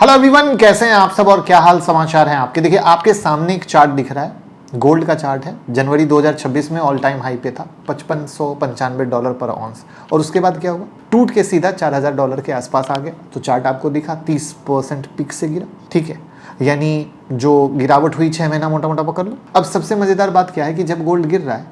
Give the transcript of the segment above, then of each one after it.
Hello everyone, कैसे हैं आप सब और क्या हाल समाचार हैं आपके। देखिए आपके सामने एक चार्ट दिख रहा है, गोल्ड का चार्ट है। जनवरी 2026 में ऑल टाइम हाई पे था, $5595 पर ऑन्स, और उसके बाद क्या हुआ, टूट के सीधा $4000 के आसपास आ गया। तो चार्ट आपको दिखा 30% पीक से गिरा, ठीक है, यानी जो गिरावट हुई 6 महीना मोटा मोटा पकड़ लो। अब सबसे मजेदार बात क्या है कि जब गोल्ड गिर रहा है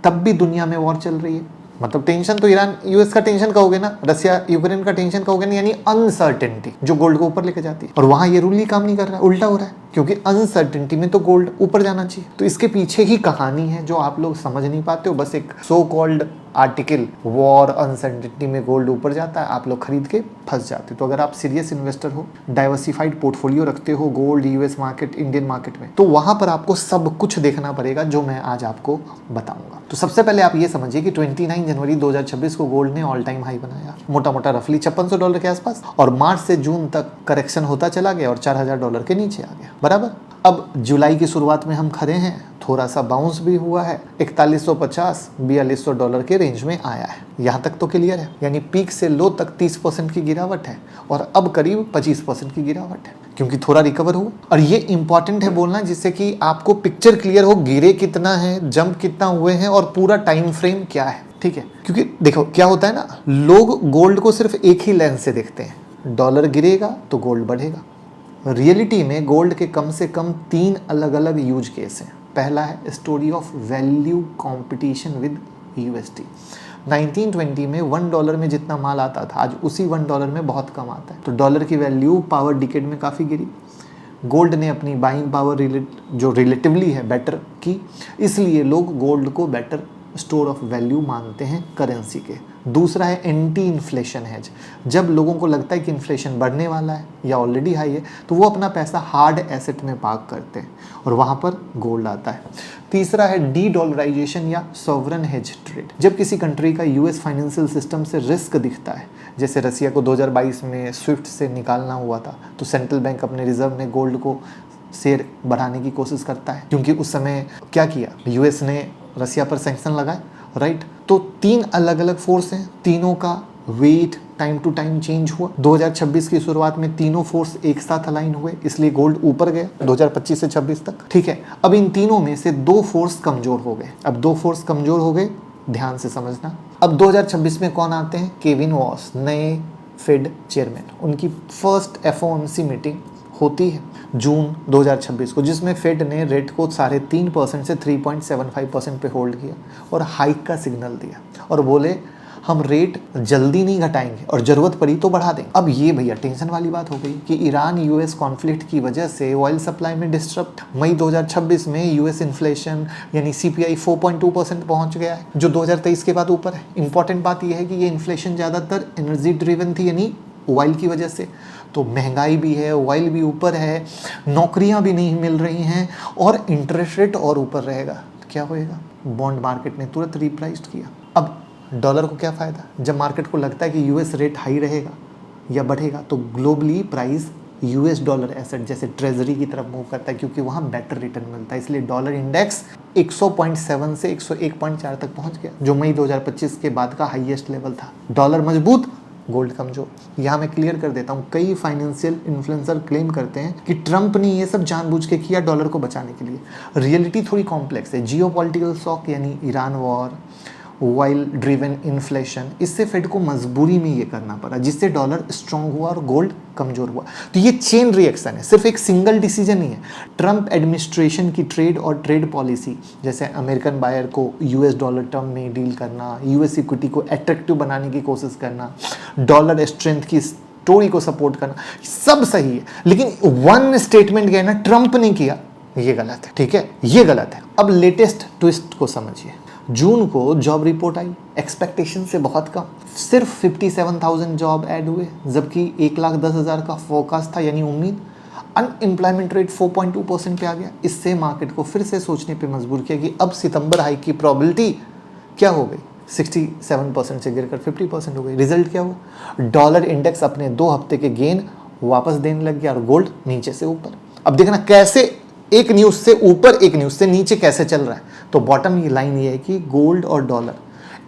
तब भी दुनिया में वॉर चल रही है। मतलब टेंशन तो ईरान यूएस का टेंशन कहोगे ना, रसिया यूक्रेन का टेंशन कहोगे ना, यानी अनसर्टेनिटी जो गोल्ड को ऊपर लेके जाती है। और वहां ये रूल ही काम नहीं कर रहा है, उल्टा हो रहा है, क्योंकि अनसर्टेनिटी में तो गोल्ड ऊपर जाना चाहिए। तो इसके पीछे ही कहानी है जो आप लोग समझ नहीं पाते हो। बस एक so called article, war uncertainty में गोल्ड ऊपर जाता है, आप लोग खरीद के फंस जाते हो। तो अगर आप सीरियस इन्वेस्टर हो, डाइवर्सिफाइड पोर्टफोलियो रखते हो gold, US market, Indian market में, तो वहां पर आपको सब कुछ देखना पड़ेगा जो मैं आज आपको बताऊंगा। तो सबसे पहले आप ये समझिए कि 29 जनवरी 2026 को गोल्ड ने ऑल टाइम हाई बनाया, मोटा मोटा रफली $5600 के आसपास, और मार्च से जून तक करेक्शन होता चला गया और $4000 के नीचे आ गया, बराबर। अब जुलाई की शुरुआत में हम खड़े हैं, थोड़ा सा बाउंस भी हुआ है, 4150-4200 के रेंज में आया है। यहाँ तक तो क्लियर है, यानी पीक से लो तक 30% की गिरावट है और अब करीब 25% की गिरावट है, क्योंकि थोड़ा रिकवर हुआ। और ये इंपॉर्टेंट है बोलना, जिससे कि आपको पिक्चर क्लियर हो, गिरे कितना है, जंप कितना हुए हैं और पूरा टाइम फ्रेम क्या है, ठीक है। क्योंकि देखो क्या होता है ना, लोग गोल्ड को सिर्फ एक ही लेंस से देखते हैं, डॉलर गिरेगा तो गोल्ड बढ़ेगा। रियलिटी में गोल्ड के कम से कम 3 अलग अलग यूज केस हैं। पहला है story of value competition with USD. 1920 में $1 में जितना माल आता था, आज उसी $1 में बहुत कम आता है। तो डॉलर की वैल्यू पावर डिकेड में काफ़ी गिरी। गोल्ड ने अपनी बाइंग पावर जो रिलेटिवली है बेटर की, इसलिए लोग गोल्ड को बेटर स्टोर ऑफ वैल्यू मानते हैं करेंसी के। दूसरा है एंटी इन्फ्लेशन हेज। जब लोगों को लगता है कि इन्फ्लेशन बढ़ने वाला है या ऑलरेडी हाई है, तो वो अपना पैसा हार्ड एसेट में पार्क करते हैं और वहाँ पर गोल्ड आता है। तीसरा है डी डॉलराइजेशन या सॉवरन हेज ट्रेड। जब किसी कंट्री का यूएस फाइनेंशियल सिस्टम से रिस्क दिखता है, जैसे रसिया को 2022 में स्विफ्ट से निकालना हुआ था, तो सेंट्रल बैंक अपने रिजर्व में गोल्ड को शेयर बढ़ाने की कोशिश करता है, क्योंकि उस समय क्या किया, यूएस ने रसिया पर सैंक्शन लगाए, राइट। तो 3 अलग अलग फोर्स हैं, तीनों का weight time to time change हुआ। 2026 की शुरुआत में तीनों फोर्स एक साथ अलाइन हुए, इसलिए गोल्ड ऊपर गया 2025 से 26 तक, ठीक है। अब इन तीनों में से 2 फोर्स कमजोर हो गए। अब 2 फोर्स कमजोर हो गए, ध्यान से समझना। अब 2026 में कौन आते हैं, केविन वॉस, नए फेड चेयरमैन। उनकी फर्स्ट एफओएमसी मीटिंग होती है जून 2026 को, जिसमें फेड ने रेट को 3.5% से 3.75% पे होल्ड किया और हाइक का सिग्नल दिया और बोले हम रेट जल्दी नहीं घटाएंगे और जरूरत पड़ी तो बढ़ा देंगे। अब ये भैया टेंशन वाली बात हो गई कि ईरान यूएस कॉन्फ्लिक्ट की वजह से ऑयल सप्लाई में डिस्टर्ब। मई 2026 में यूएस इन्फ्लेशन यानी सीपीआई 4.2% पहुंच गया है, जो 2023 के बाद ऊपर है। इंपॉर्टेंट बात यह है कि ये इन्फ्लेशन ज़्यादातर एनर्जी ड्रिवन थी, यानी ऑयल की वजह से। तो महंगाई भी है, ऑयल भी ऊपर है, नौकरियां भी नहीं मिल रही हैं और इंटरेस्ट रेट और ऊपर रहेगा। क्या होएगा, बॉन्ड मार्केट ने तुरंत रिप्राइस्ड किया। अब डॉलर को क्या फ़ायदा, जब मार्केट को लगता है कि यूएस रेट हाई रहेगा या बढ़ेगा, तो globally price US dollar asset जैसे ट्रेजरी की तरफ मूव करता है, क्योंकि वहाँ बेटर रिटर्न मिलता है। इसलिए डॉलर इंडेक्स 100.7 से 101.4 तक पहुँच गया, जो मई 2025 के बाद का हाईएस्ट लेवल था। डॉलर मजबूत, गोल्ड कमजोर। यहाँ मैं क्लियर कर देता हूँ, कई फाइनेंशियल इन्फ्लुएंसर क्लेम करते हैं कि ट्रंप ने ये सब जानबूझ के किया डॉलर को बचाने के लिए। रियलिटी थोड़ी कॉम्प्लेक्स है। जियोपॉलिटिकल शॉक यानी Iran war, oil driven inflation, इससे फेड को मजबूरी में ये करना पड़ा, जिससे डॉलर स्ट्रांग हुआ और गोल्ड कमजोर हुआ। तो ये चेन रिएक्शन है, सिर्फ एक सिंगल डिसीजन नहीं है। ट्रंप एडमिनिस्ट्रेशन की ट्रेड और ट्रेड पॉलिसी, जैसे अमेरिकन बायर को यूएस डॉलर टर्म में डील करना, यूएस इक्विटी को अट्रैक्टिव बनाने की कोशिश करना, डॉलर स्ट्रेंथ की स्टोरी को सपोर्ट करना, सब सही है। लेकिन वन स्टेटमेंट गया ना, ट्रंप ने किया, ये गलत है, ठीक है, ये गलत है। अब लेटेस्ट ट्विस्ट को समझिए। जून को जॉब रिपोर्ट आई, एक्सपेक्टेशन से बहुत कम, सिर्फ 57,000 जॉब ऐड हुए, जबकि 1,10,000 का फोरकास्ट था, यानी उम्मीद। अनएम्प्लॉयमेंट रेट 4.2% पे आ गया। इससे मार्केट को फिर से सोचने पे मजबूर किया कि अब सितंबर हाइक की प्रोबेबिलिटी क्या हो गई, 67% से गिरकर 50% हो गई। रिजल्ट क्या हुआ, डॉलर इंडेक्स अपने 2 हफ्ते के गेन वापस देने लग गया और गोल्ड नीचे से ऊपर। अब देखना कैसे एक न्यूज से ऊपर एक न्यूज से नीचे कैसे चल रहा है। तो बॉटम ये लाइन ये है कि गोल्ड और डॉलर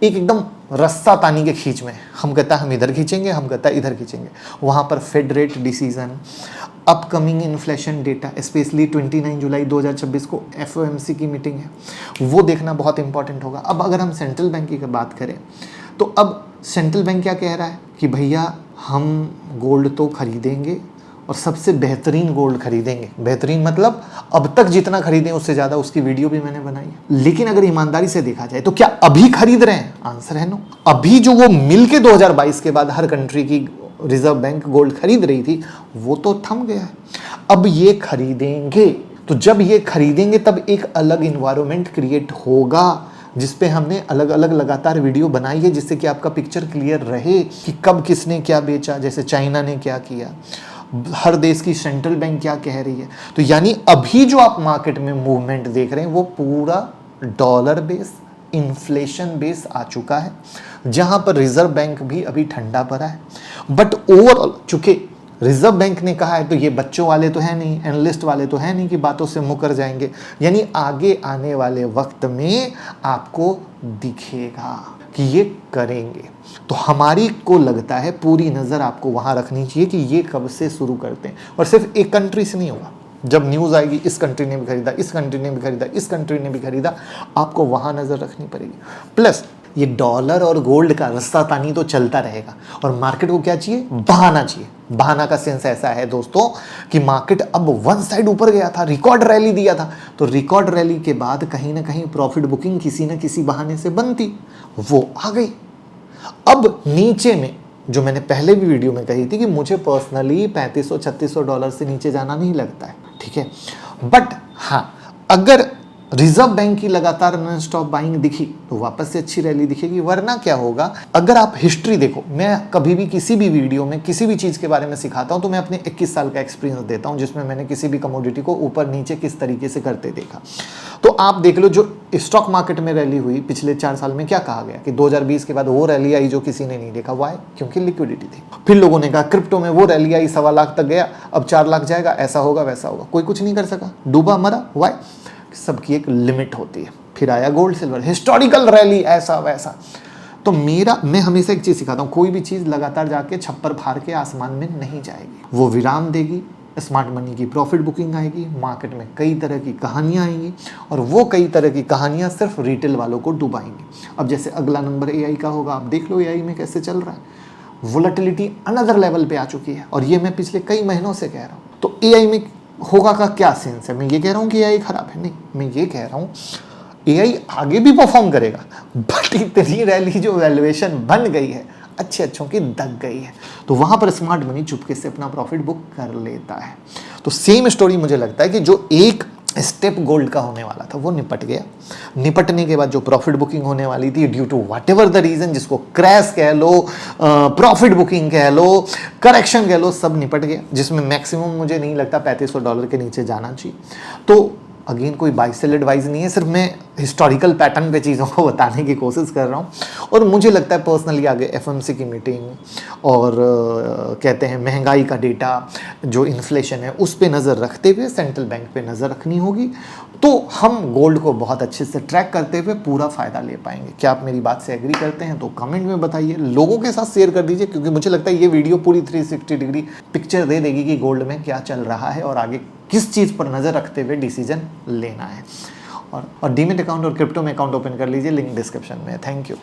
एक एकदम रस्सा तानी के खींच में, हम कहता है हम इधर खींचेंगे, हम कहता है इधर खींचेंगे। वहाँ पर Fed rate decision, upcoming inflation data, specially 29 जुलाई 2026 को FOMC की मीटिंग है, वो देखना बहुत इंपॉर्टेंट होगा। अब अगर हम सेंट्रल बैंक की बात करें तो अब सेंट्रल बैंक क्या कह रहा है कि भैया हम गोल्ड तो खरीदेंगे और सबसे बेहतरीन गोल्ड खरीदेंगे। बेहतरीन मतलब अब तक जितना खरीदें उससे ज़्यादा, उसकी वीडियो भी मैंने बनाई है। लेकिन अगर ईमानदारी से देखा जाए तो क्या अभी खरीद रहे हैं? आंसर है नो। अभी जो वो मिल के 2022 के बाद हर कंट्री की रिजर्व बैंक गोल्ड खरीद रही थी वो तो थम गया है। अब ये खरीदेंगे, तो जब ये खरीदेंगे तब एक अलग इन्वायरमेंट क्रिएट होगा जिस पे हमने अलग अलग लगातार वीडियो बनाई है, जिससे कि आपका पिक्चर क्लियर रहे कि कब किसने क्या बेचा, जैसे चाइना ने क्या किया, हर देश की सेंट्रल बैंक क्या कह रही है। तो यानी अभी जो आप मार्केट में मूवमेंट देख रहे हैं वो पूरा डॉलर बेस, इन्फ्लेशन बेस आ चुका है, जहां पर रिजर्व बैंक भी अभी ठंडा पड़ा है। बट ओवरऑल चूंकि रिजर्व बैंक ने कहा है तो ये बच्चों वाले तो है नहीं, एनालिस्ट वाले तो है नहीं कि बातों से मुकर जाएंगे। यानी आगे आने वाले वक्त में आपको दिखेगा कि ये करेंगे। तो हमारी को लगता है पूरी नज़र आपको वहाँ रखनी चाहिए कि ये कब से शुरू करते हैं। और सिर्फ एक कंट्री से नहीं होगा, जब न्यूज़ आएगी इस कंट्री ने भी खरीदा, इस कंट्री ने भी खरीदा, इस कंट्री ने भी खरीदा, आपको वहाँ नज़र रखनी पड़ेगी। प्लस ये डॉलर और गोल्ड का रास्ता तानी तो चलता रहेगा और मार्केट को क्या चाहिए? बहाना चाहिए। बहाना का सेंस ऐसा है दोस्तों कि मार्केट अब वन साइड ऊपर गया था, रिकॉर्ड रैली दिया था, तो रिकॉर्ड रैली के बाद कहीं ना कहीं प्रॉफिट बुकिंग किसी न किसी बहाने से बनती, वो आ गई। अब नीचे में जो मैंने पहले भी वीडियो में कही थी कि मुझे पर्सनली $3500-3600 से नीचे जाना नहीं लगता है, ठीक है। बट हाँ, अगर रिजर्व बैंक की लगातार नॉन स्टॉप बाइंग दिखी तो वापस से अच्छी रैली दिखेगी। वरना क्या होगा, अगर आप हिस्ट्री देखो, मैं कभी भी किसी भी वीडियो में किसी भी चीज़ के बारे में सिखाता हूं तो मैं अपने 21 साल का एक्सपीरियंस देता हूं, जिसमें मैंने किसी भी कमोडिटी को ऊपर नीचे किस तरीके से करते देखा। तो आप देख लो, जो स्टॉक मार्केट में रैली हुई पिछले 4 साल में, क्या कहा गया कि 2020 के बाद वो रैली आई जो किसी ने नहीं देखा। वाई? क्योंकि लिक्विडिटी थी। फिर लोगों ने कहा क्रिप्टो में वो रैली आई, 1.25 लाख तक गया, अब 4 लाख जाएगा, ऐसा होगा वैसा होगा। कोई कुछ नहीं कर सका, डूबा मरा। वाई? सबकी एक लिमिट होती है। फिर आया गोल्ड सिल्वर, हिस्टोरिकल रैली, ऐसा वैसा। तो मैं हमेशा एक चीज सिखाता हूं, कोई भी चीज लगातार जाके छप्पर फाड़ के आसमान में नहीं जाएगी, वो विराम देगी। स्मार्ट मनी की प्रॉफिट बुकिंग आएगी, मार्केट में कई तरह की कहानियां आएंगी और वो कई तरह की कहानियां सिर्फ रिटेल वालों को डुबाएंगी। अब जैसे अगला नंबर AI का होगा, आप देख लो AI में कैसे चल रहा है। वोलेटिलिटी अनदर लेवल पे आ चुकी है और ये मैं पिछले कई महीनों से कह रहा हूं। तो AI में होगा का क्या सेंस है? मैं ये कह रहा हूँ कि AI खराब है, नहीं, मैं ये कह रहा हूँ AI आगे भी परफॉर्म करेगा, बट इतनी रैली जो वैल्यूएशन बन गई है, अच्छे अच्छों की दग गई है, तो वहां पर स्मार्ट मनी चुपके से अपना प्रॉफिट बुक कर लेता है। तो सेम स्टोरी मुझे लगता है कि जो एक स्टेप गोल्ड का होने वाला था वो निपट गया। निपटने के बाद जो प्रॉफिट बुकिंग होने वाली थी, due to whatever the reason, जिसको क्रैश कह लो, प्रॉफिट बुकिंग कह लो, करेक्शन कह लो, सब निपट गया, जिसमें मैक्सिमम मुझे नहीं लगता $3500 के नीचे जाना चाहिए। तो अगेन कोई बाई सेल एडवाइस नहीं है, सिर्फ मैं हिस्टोरिकल पैटर्न पे चीज़ों को बताने की कोशिश कर रहा हूँ। और मुझे लगता है पर्सनली आगे FOMC की मीटिंग और कहते हैं महंगाई का डेटा, जो इन्फ्लेशन है, उस पे नज़र रखते हुए सेंट्रल बैंक पे नज़र रखनी होगी, तो हम गोल्ड को बहुत अच्छे से ट्रैक करते हुए पूरा फ़ायदा ले पाएंगे। क्या आप मेरी बात से एग्री करते हैं? तो कमेंट में बताइए, लोगों के साथ शेयर कर दीजिए, क्योंकि मुझे लगता है ये वीडियो पूरी 360 डिग्री पिक्चर दे देगी कि गोल्ड में क्या चल रहा है और आगे किस चीज़ पर नज़र रखते हुए डिसीजन लेना है। और डीमेट अकाउंट और क्रिप्टो में अकाउंट ओपन कर लीजिए, लिंक डिस्क्रिप्शन में है। Thank you.